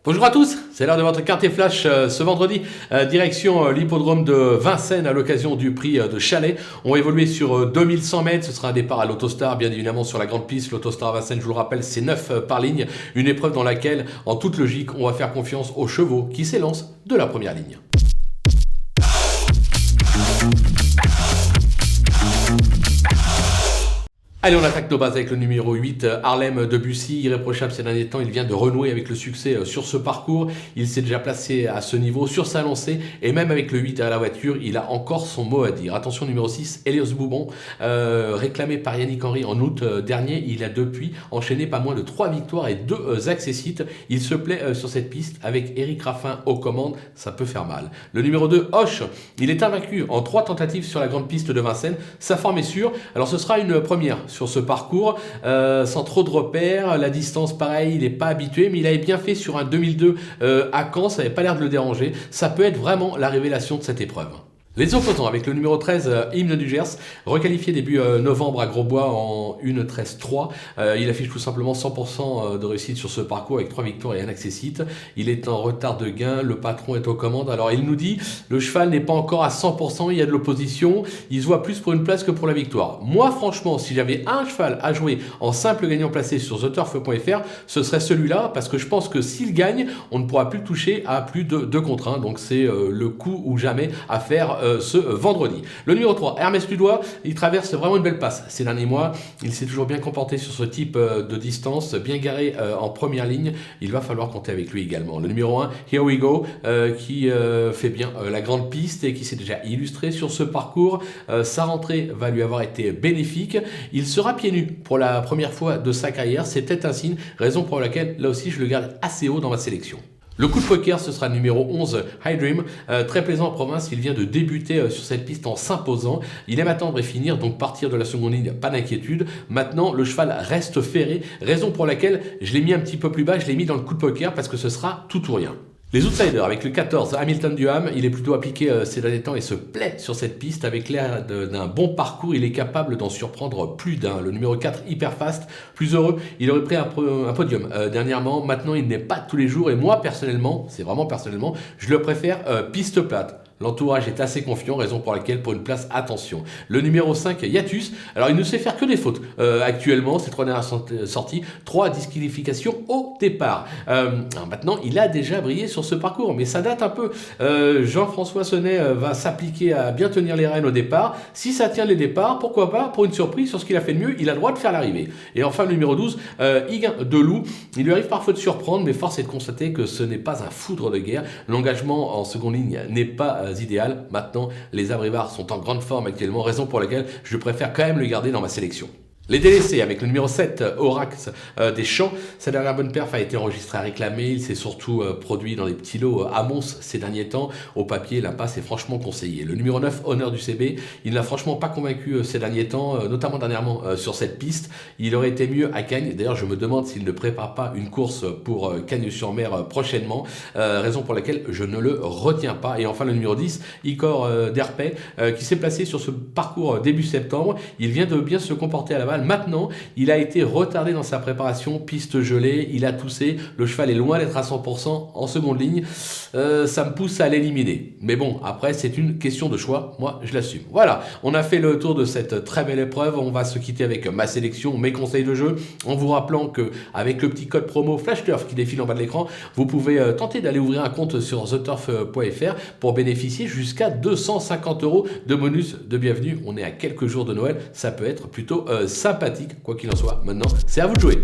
Bonjour à tous, c'est l'heure de votre Quintet Flash ce vendredi. Direction l'hippodrome de Vincennes à l'occasion du prix de Chalais. On va évoluer sur 2100 mètres, ce sera un départ à l'Autostar, bien évidemment sur la grande piste. L'Autostar à Vincennes, je vous le rappelle, c'est 9 par ligne. Une épreuve dans laquelle, en toute logique, on va faire confiance aux chevaux qui s'élancent de la première ligne. Allez, on attaque nos bases avec le numéro 8, Harlem Debussy, irréprochable ces derniers temps. Il vient de renouer avec le succès sur ce parcours. Il s'est déjà placé à ce niveau sur sa lancée et même avec le 8 à la voiture, il a encore son mot à dire. Attention, numéro 6, Elios Boubon, réclamé par Yannick Henry en août dernier. Il a depuis enchaîné pas moins de 3 victoires et 2 accessites. Il se plaît sur cette piste avec Éric Raffin aux commandes. Ça peut faire mal. Le numéro 2, Hoche, il est invaincu en 3 tentatives sur la grande piste de Vincennes. Sa forme est sûre. Alors ce sera une première sur ce parcours, sans trop de repères. La distance, pareil, il n'est pas habitué, mais il avait bien fait sur un 2002 à Caen, ça n'avait pas l'air de le déranger. Ça peut être vraiment la révélation de cette épreuve. Les opposants avec le numéro 13, Hymne du Gers, requalifié début novembre à Grosbois en 1-13-3. Il affiche tout simplement 100% de réussite sur ce parcours avec 3 victoires et 1 accessite. Il est en retard de gain, le patron est aux commandes. Alors il nous dit, le cheval n'est pas encore à 100%, il y a de l'opposition, il se voit plus pour une place que pour la victoire. Moi franchement, si j'avais un cheval à jouer en simple gagnant placé sur theturf.fr, ce serait celui-là, parce que je pense que s'il gagne, on ne pourra plus le toucher à plus de 2 contre 1. Donc c'est le coup ou jamais à faire ce vendredi. Le numéro 3, Hermès Ludois, il traverse vraiment une belle passe ces derniers mois. Il s'est toujours bien comporté sur ce type de distance, bien garé en première ligne. Il va falloir compter avec lui également. Le numéro 1, Here We Go, qui fait bien la grande piste et qui s'est déjà illustré sur ce parcours. Sa rentrée va lui avoir été bénéfique. Il sera pieds nus pour la première fois de sa carrière. C'est peut-être un signe, raison pour laquelle là aussi je le garde assez haut dans ma sélection. Le coup de poker, ce sera le numéro 11, High Dream, très plaisant en province. Il vient de débuter sur cette piste en s'imposant. Il aime attendre et finir, donc partir de la seconde ligne, pas d'inquiétude. Maintenant, le cheval reste ferré, raison pour laquelle je l'ai mis un petit peu plus bas, je l'ai mis dans le coup de poker parce que ce sera tout ou rien. Les outsiders avec le 14, Hamilton Duham, il est plutôt appliqué ces derniers temps et se plaît sur cette piste avec l'air d'un bon parcours. Il est capable d'en surprendre plus d'un. Le numéro 4, Hyperfast, plus heureux, il aurait pris un podium dernièrement. Maintenant, il n'est pas tous les jours et moi personnellement, c'est vraiment personnellement, je le préfère piste plate. L'entourage est assez confiant, raison pour laquelle, pour une place, attention. Le numéro 5, Yatus. Alors, il ne sait faire que des fautes. Actuellement, ces 3 dernières sorties, 3 disqualifications au départ. Alors maintenant, il a déjà brillé sur ce parcours, mais ça date un peu. Jean-François Sonnet va s'appliquer à bien tenir les rênes au départ. Si ça tient les départs, pourquoi pas, pour une surprise sur ce qu'il a fait de mieux, il a le droit de faire l'arrivée. Et enfin, le numéro 12, Higuin Deloup. Il lui arrive parfois de surprendre, mais force est de constater que ce n'est pas un foudre de guerre. L'engagement en seconde ligne n'est pas idéal. Maintenant, les abrivards sont en grande forme actuellement, raison pour laquelle je préfère quand même le garder dans ma sélection. Les délaissés avec le numéro 7, Aurax des Champs. Sa dernière bonne perf a été enregistrée à réclamer. Il s'est surtout produit dans des petits lots à Mons ces derniers temps. Au papier, la passe est franchement conseillée. Le numéro 9, Honneur du CB, il n'a franchement pas convaincu ces derniers temps, notamment dernièrement sur cette piste. Il aurait été mieux à Cagnes. D'ailleurs, je me demande s'il ne prépare pas une course pour Cagnes-sur-Mer prochainement, raison pour laquelle je ne le retiens pas. Et enfin, le numéro 10, Icor d'Herpet, qui s'est placé sur ce parcours début septembre. Il vient de bien se comporter à la balle. Maintenant, il a été retardé dans sa préparation, piste gelée, il a toussé, le cheval est loin d'être à 100% en seconde ligne, ça me pousse à l'éliminer. Mais bon, après c'est une question de choix, moi je l'assume. Voilà, on a fait le tour de cette très belle épreuve, on va se quitter avec ma sélection, mes conseils de jeu, en vous rappelant que avec le petit code promo FlashTurf qui défile en bas de l'écran, vous pouvez tenter d'aller ouvrir un compte sur theturf.fr pour bénéficier jusqu'à 250 € de bonus de bienvenue. On est à quelques jours de Noël, ça peut être plutôt sympathique, quoi qu'il en soit. Maintenant, c'est à vous de jouer.